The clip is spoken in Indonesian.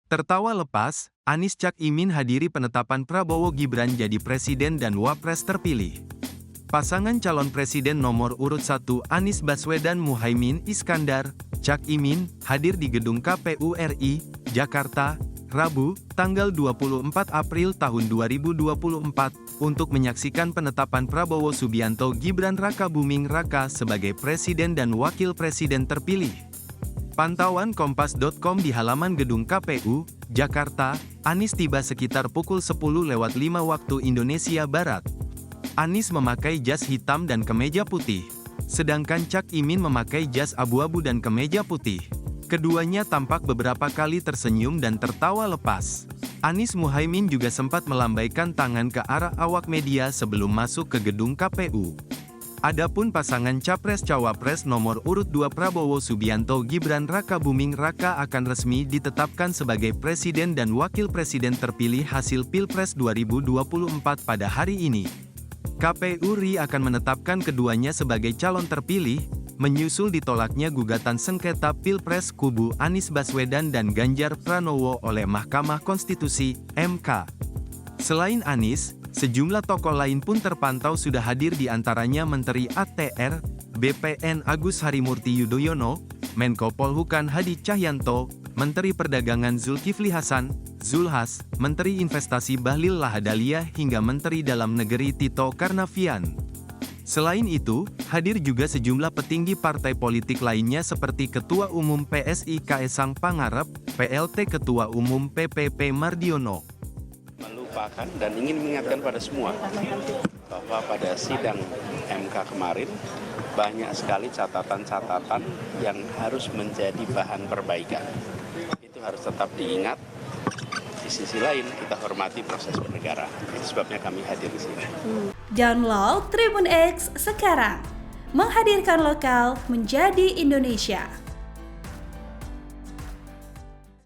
Tertawa lepas, Anies Cak Imin hadiri penetapan Prabowo Gibran jadi presiden dan wapres terpilih. Pasangan calon presiden nomor urut 1 Anies Baswedan Muhaimin Iskandar, Cak Imin, hadir di gedung KPU RI, Jakarta, Rabu, tanggal 24 April tahun 2024, untuk menyaksikan penetapan Prabowo Subianto Gibran Rakabuming Raka sebagai presiden dan wakil presiden terpilih. Pantauan Kompas.com di halaman gedung KPU, Jakarta, Anies tiba sekitar pukul 10.05 waktu Indonesia Barat. Anies memakai jas hitam dan kemeja putih, sedangkan Cak Imin memakai jas abu-abu dan kemeja putih. Keduanya tampak beberapa kali tersenyum dan tertawa lepas. Anies Muhaimin juga sempat melambaikan tangan ke arah awak media sebelum masuk ke gedung KPU. Adapun pasangan Capres-Cawapres nomor urut 2 Prabowo Subianto Gibran Rakabuming Raka akan resmi ditetapkan sebagai presiden dan wakil presiden terpilih hasil Pilpres 2024 pada hari ini. KPU RI akan menetapkan keduanya sebagai calon terpilih, menyusul ditolaknya gugatan sengketa Pilpres kubu Anies Baswedan dan Ganjar Pranowo oleh Mahkamah Konstitusi, MK. Selain Anies, sejumlah tokoh lain pun terpantau sudah hadir, di antaranya Menteri ATR, BPN Agus Harimurti Yudhoyono, Menko Polhukam Hadi Cahyanto, Menteri Perdagangan Zulkifli Hasan, Zulhas, Menteri Investasi Bahlil Lahadalia hingga Menteri Dalam Negeri Tito Karnavian. Selain itu, hadir juga sejumlah petinggi partai politik lainnya seperti Ketua Umum PSI Kaesang Pangarep, PLT Ketua Umum PPP Mardiono. Melupakan dan ingin mengingatkan pada semua bahwa pada sidang MK kemarin banyak sekali catatan-catatan yang harus menjadi bahan perbaikan. Itu harus tetap diingat. Di sisi lain kita hormati proses bernegara. Itu sebabnya kami hadir di sini. Download Tribun X sekarang, menghadirkan lokal menjadi Indonesia.